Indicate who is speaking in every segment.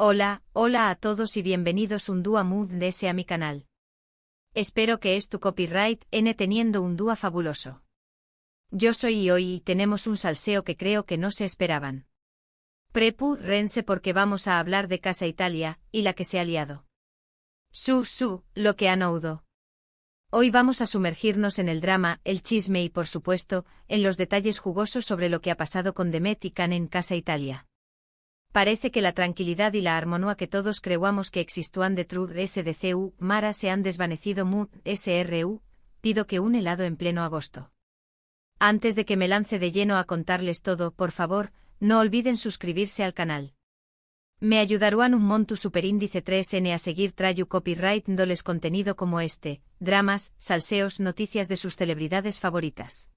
Speaker 1: Hola a todos y bienvenidos un día más a mi canal. Espero que tu copyright teniendo un día fabuloso. Yo soy y hoy tenemos un salseo que creo que no se esperaban. Rense porque vamos a hablar de Casa Italia, y la que se ha liado. Lo que han oído. Hoy vamos a sumergirnos en el drama, el chisme y por supuesto, en los detalles jugosos sobre lo que ha pasado con Demet y Can en Casa Italia. Parece que la tranquilidad y la armonía que todos creíamos que existían detrás de SDCU, Mara se han desvanecido SRU, pido que un helado en pleno agosto. Antes de que me lance de lleno a contarles todo, por favor, no olviden suscribirse al canal. Me ayudarán un monto superíndice 3N a seguir trayu copyright dándoles contenido como dramas, salseos, noticias de sus celebridades favoritas.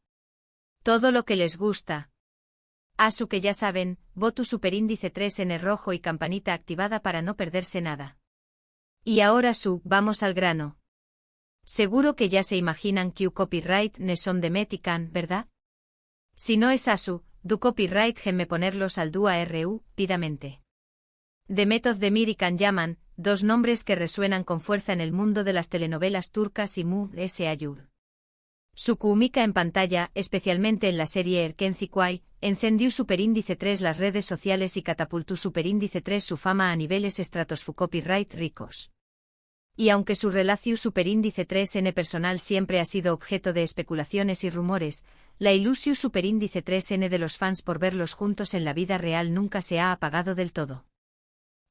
Speaker 1: Todo lo que les gusta. Asu que ya saben, voto superíndice 3N rojo y campanita activada para no perderse nada. Y ahora vamos al grano. Seguro que ya se imaginan que copyright ne son de Met y Can, ¿verdad? Si no es Asu, du copyright me ponerlos al dúa RU, pidamente. Demet Özdemir y Can Yaman, dos nombres que resuenan con fuerza en el mundo de las telenovelas turcas y Ayur. Su química en pantalla, especialmente en la serie Erkenci Kuay, encendió superíndice 3 las redes sociales y catapultó superíndice 3 su fama a niveles copyright ricos. Y aunque su relación superíndice 3N personal siempre ha sido objeto de especulaciones y rumores, la ilusión superíndice 3N de los fans por verlos juntos en la vida real nunca se ha apagado del todo.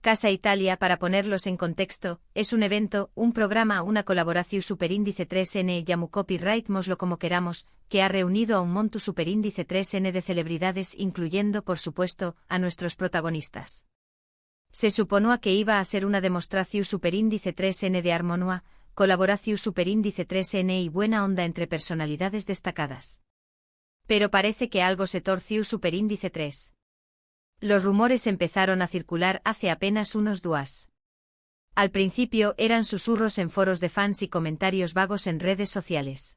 Speaker 1: Casa Italia, para ponerlos en contexto, es un evento, un programa, una colaboración superíndice 3N llamu copyright moslo como queramos, que ha reunido a un monto superíndice 3N de celebridades incluyendo, por supuesto, a nuestros protagonistas. Se suponía que iba a ser una demostración superíndice 3N de armonía, colaboración superíndice 3N y buena onda entre personalidades destacadas. Pero parece que algo se torció superíndice 3. Los rumores empezaron a circular hace apenas unos días. Al principio eran susurros en foros de fans y comentarios vagos en redes sociales.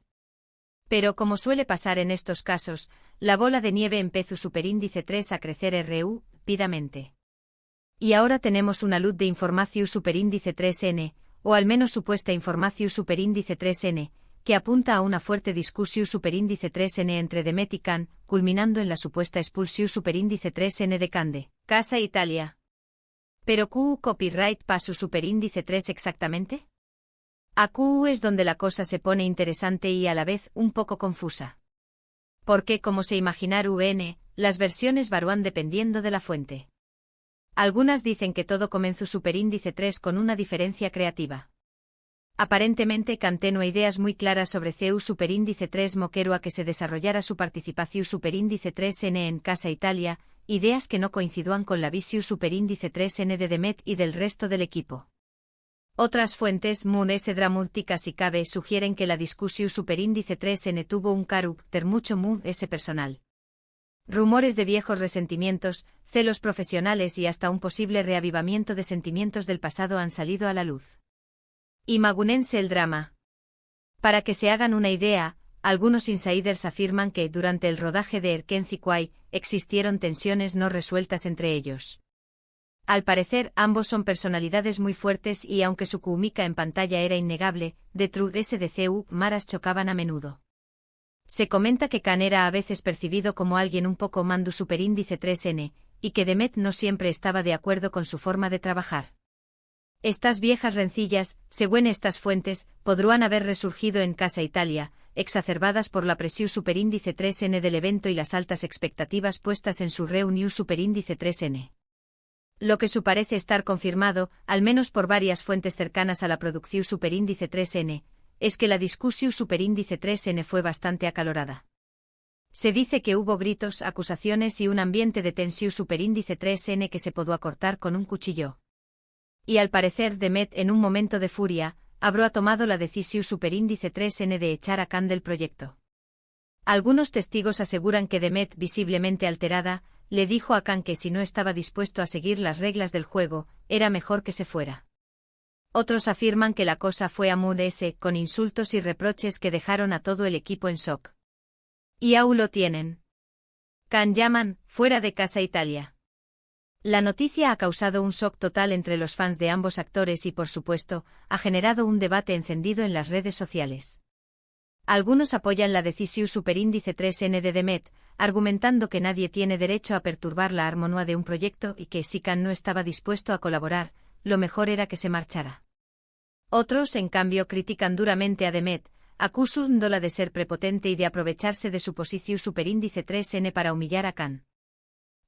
Speaker 1: Pero como suele pasar en estos casos, la bola de nieve empezó superíndice 3 a crecer rápidamente. Y ahora tenemos una luz de información superíndice 3N, o al menos supuesta información superíndice 3N, que apunta a una fuerte discusión superíndice 3N entre Demet y Can, culminando en la supuesta expulsión superíndice 3N de Can de Casa Italia. ¿Pero copyright para su superíndice 3 exactamente? A es donde la cosa se pone interesante y a la vez un poco confusa. Porque como se imaginar las versiones varían dependiendo de la fuente. Algunas dicen que todo comenzó superíndice 3 con una diferencia creativa. Aparentemente Can tenía ideas muy claras sobre CEU superíndice 3 moquero a que se desarrollara su participación superíndice 3N en Casa Italia, ideas que no coincidían con la visión superíndice 3N de Demet y del resto del equipo. Otras fuentes, Dramúlticas y Cabe sugieren que la discusión superíndice 3N tuvo un carácter mucho personal. Rumores de viejos resentimientos, celos profesionales y hasta un posible reavivamiento de sentimientos del pasado han salido a la luz. Imagúnense el drama. Para que se hagan una idea, algunos insiders afirman que durante el rodaje de Erkenci Kuay existieron tensiones no resueltas entre ellos. Al parecer, ambos son personalidades muy fuertes y aunque su química en pantalla era innegable, detrás de SDCU, maras chocaban a menudo. Se comenta que Can era a veces percibido como alguien un poco mandu superíndice 3N, y que Demet no siempre estaba de acuerdo con su forma de trabajar. Estas viejas rencillas, según estas fuentes, podrían haber resurgido en Casa Italia, exacerbadas por la presión superíndice 3N del evento y las altas expectativas puestas en su reunión superíndice 3N. Lo que parece estar confirmado, al menos por varias fuentes cercanas a la producción superíndice 3N, es que la discusión superíndice 3N fue bastante acalorada. Se dice que hubo gritos, acusaciones y un ambiente de tensión superíndice 3N que se pudo acortar con un cuchillo. Y al parecer Demet en un momento de furia, habrá tomado la decisión superíndice 3N de echar a Can del proyecto. Algunos testigos aseguran que Demet, visiblemente alterada, le dijo a Can que si no estaba dispuesto a seguir las reglas del juego, era mejor que se fuera. Otros afirman que la cosa fue a con insultos y reproches que dejaron a todo el equipo en shock. Y aún lo tienen. Can Yaman, fuera de Casa Italia. La noticia ha causado un shock total entre los fans de ambos actores y, por supuesto, ha generado un debate encendido en las redes sociales. Algunos apoyan la decisión superíndice 3N de Demet, argumentando que nadie tiene derecho a perturbar la armonía de un proyecto y que si Can no estaba dispuesto a colaborar, lo mejor era que se marchara. Otros, en cambio, critican duramente a Demet, acusándola de ser prepotente y de aprovecharse de su posición superíndice 3N para humillar a Can.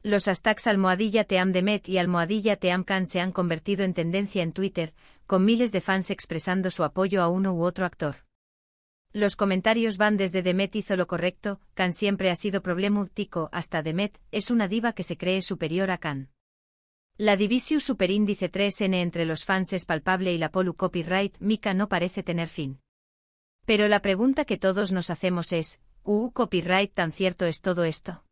Speaker 1: Los hashtags #TeamDemet y #TeamCan se han convertido en tendencia en Twitter, con miles de fans expresando su apoyo a uno u otro actor. Los comentarios van desde Demet hizo lo correcto, Can siempre ha sido problemático, hasta Demet es una diva que se cree superior a Can. La división superíndice 3N entre los fans es palpable y la polu copyright Mika no parece tener fin. Pero la pregunta que todos nos hacemos es, ¿copyright tan cierto es todo esto?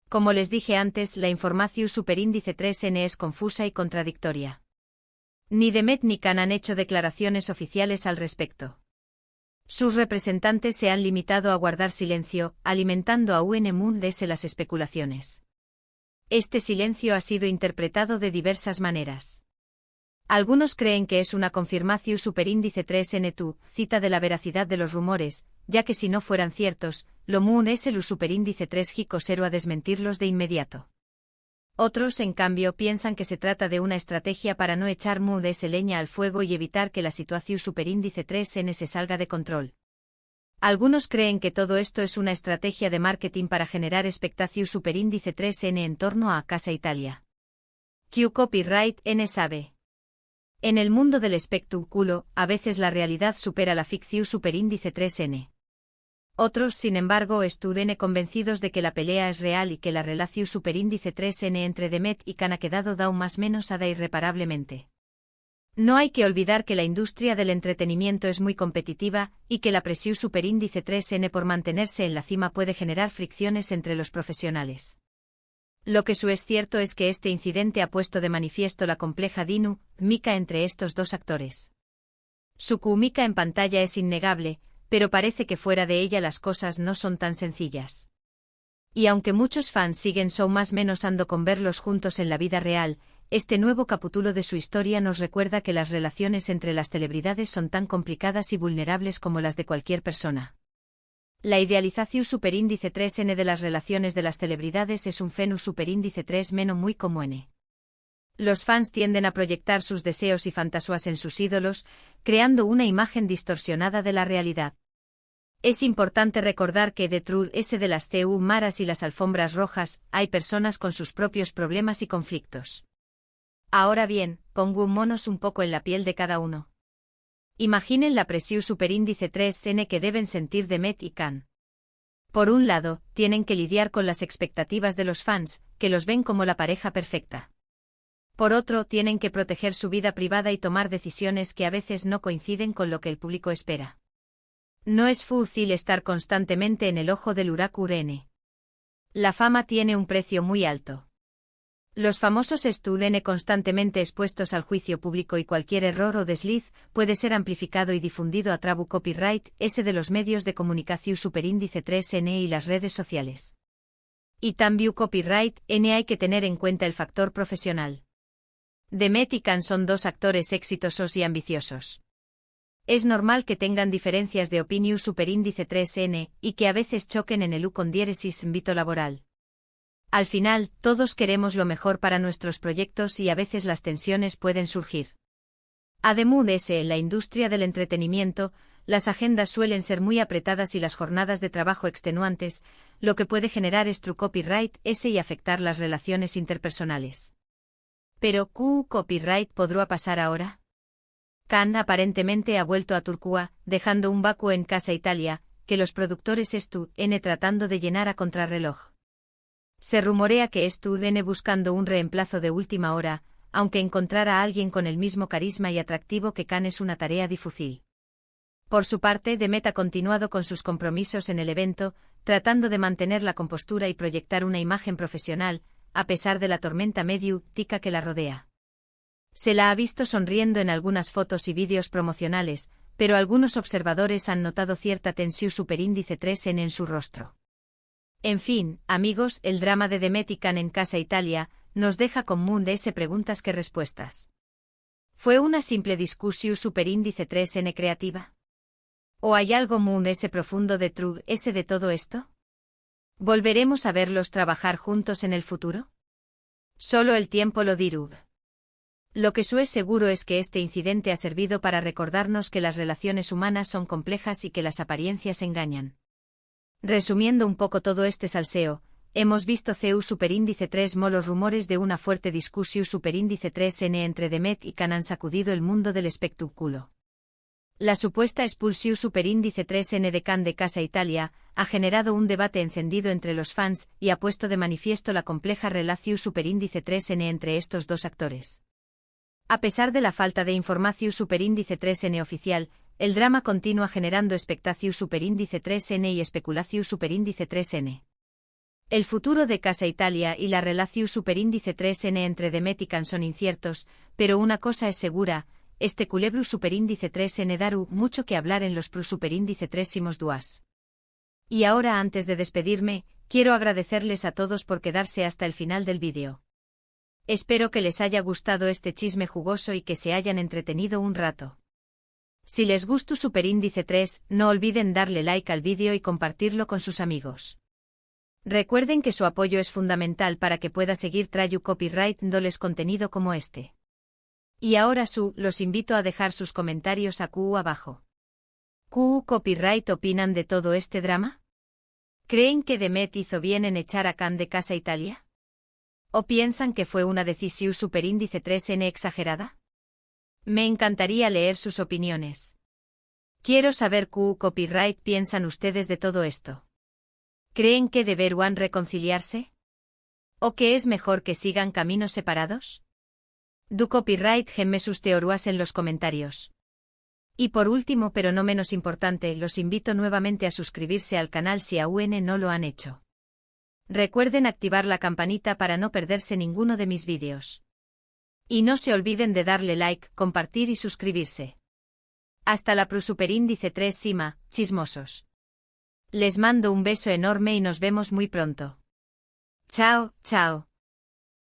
Speaker 1: Como les dije antes, la información superíndice 3N es confusa y contradictoria. Ni Demet ni Can han hecho declaraciones oficiales al respecto. Sus representantes se han limitado a guardar silencio, alimentando a UNMUNDES las especulaciones. Este silencio ha sido interpretado de diversas maneras. Algunos creen que es una confirmación superíndice 3N2, cita de la veracidad de los rumores, ya que si no fueran ciertos, lo MUN es el superíndice 3 Jico 0 a desmentirlos de inmediato. Otros, en cambio, piensan que se trata de una estrategia para no echar MUNDES leña al fuego y evitar que la situación superíndice 3N se salga de control. Algunos creen que todo esto es una estrategia de marketing para generar expectación superíndice 3N en torno a Casa Italia. Q copyright N sabe. En el mundo del espectáculo, a veces la realidad supera la ficción superíndice 3N. Otros, sin embargo, estuvieron convencidos de que la pelea es real y que la relación superíndice 3N entre Demet y Can ha quedado aún más menos ada irreparablemente. No hay que olvidar que la industria del entretenimiento es muy competitiva y que la presión superíndice 3N por mantenerse en la cima puede generar fricciones entre los profesionales. Lo que es cierto es que este incidente ha puesto de manifiesto la compleja dinámica entre estos dos actores. Su química en pantalla es innegable, pero parece que fuera de ella las cosas no son tan sencillas. Y aunque muchos fans siguen más menos ando con verlos juntos en la vida real, este nuevo capítulo de su historia nos recuerda que las relaciones entre las celebridades son tan complicadas y vulnerables como las de cualquier persona. La idealización superíndice 3N de las relaciones de las celebridades es un fenómeno superíndice 3- muy común. Los fans tienden a proyectar sus deseos y fantasías en sus ídolos, creando una imagen distorsionada de la realidad. Es importante recordar que detrás de las CU maras y las alfombras rojas, hay personas con sus propios problemas y conflictos. Ahora bien, pongámonos un poco en la piel de cada uno. Imaginen la presión superíndice 3N que deben sentir Demet y Can. Por un lado, tienen que lidiar con las expectativas de los fans, que los ven como la pareja perfecta. Por otro, tienen que proteger su vida privada y tomar decisiones que a veces no coinciden con lo que el público espera. No es fácil estar constantemente en el ojo del huracán. La fama tiene un precio muy alto. Los famosos están constantemente expuestos al juicio público y cualquier error o desliz puede ser amplificado y difundido a través copyright S de los medios de comunicación superíndice 3N y las redes sociales. Y también copyright N hay que tener en cuenta el factor profesional. Demet y Can son dos actores exitosos y ambiciosos. Es normal que tengan diferencias de opinión superíndice 3N y que a veces choquen en el U con diéresis en ámbito laboral. Al final, todos queremos lo mejor para nuestros proyectos y a veces las tensiones pueden surgir. Además, en la industria del entretenimiento, las agendas suelen ser muy apretadas y las jornadas de trabajo extenuantes, lo que puede generar copyright S y afectar las relaciones interpersonales. Pero, ¿qué copyright podrá pasar ahora? Can aparentemente ha vuelto a Turquía, dejando un vacío en Casa Italia, que los productores están tratando de llenar a contrarreloj. Se rumorea que están buscando un reemplazo de última hora, aunque encontrar a alguien con el mismo carisma y atractivo que Can es una tarea difícil. Por su parte, Demet ha continuado con sus compromisos en el evento, tratando de mantener la compostura y proyectar una imagen profesional, a pesar de la tormenta mediática que la rodea. Se la ha visto sonriendo en algunas fotos y vídeos promocionales, pero algunos observadores han notado cierta tensión superíndice 3N en su rostro. En fin, amigos, el drama de Demet y Can en Casa Italia nos deja con Moon DS preguntas que respuestas. ¿Fue una simple discusión superíndice 3n creativa? ¿O hay algo Moon S profundo de True S de todo esto? ¿Volveremos a verlos trabajar juntos en el futuro? Solo el tiempo lo dirá. Lo que es seguro es que este incidente ha servido para recordarnos que las relaciones humanas son complejas y que las apariencias engañan. Resumiendo un poco todo este salseo, hemos visto CU superíndice 3mo los rumores de una fuerte discusión superíndice 3n entre Demet y Khan han sacudido el mundo del espectáculo. La supuesta expulsión superíndice 3n de Khan de Casa Italia ha generado un debate encendido entre los fans y ha puesto de manifiesto la compleja relación superíndice 3n entre estos dos actores. A pesar de la falta de información superíndice 3n oficial, el drama continúa generando expectación superíndice 3n y especulación superíndice 3n. El futuro de Casa Italia y la relación superíndice 3n entre Demet y Khan son inciertos, pero una cosa es segura, este culebru superíndice 3n daru mucho que hablar en los plus superíndice 3 duas. Y ahora antes de despedirme, quiero agradecerles a todos por quedarse hasta el final del vídeo. Espero que les haya gustado este chisme jugoso y que se hayan entretenido un rato. Si les gustó superíndice 3, no olviden darle like al vídeo y compartirlo con sus amigos. Recuerden que su apoyo es fundamental para que pueda seguir trayendo copyright dándoles contenido como este. Y ahora los invito a dejar sus comentarios abajo. ¿Qué copyright opinan de todo este drama? ¿Creen que Demet hizo bien en echar a Khan de Casa Italia? ¿O piensan que fue una decisión superíndice 3n exagerada? Me encantaría leer sus opiniones. Quiero saber qué copyright piensan ustedes de todo esto. ¿Creen que deberán reconciliarse? ¿O que es mejor que sigan caminos separados? Du copyright gemme sus teorías en los comentarios. Y por último pero no menos importante, los invito nuevamente a suscribirse al canal si aún no lo han hecho. Recuerden activar la campanita para no perderse ninguno de mis vídeos. Y no se olviden de darle like, compartir y suscribirse. Hasta la superíndice 3 Sima, chismosos. Les mando un beso enorme y nos vemos muy pronto. Chao, chao.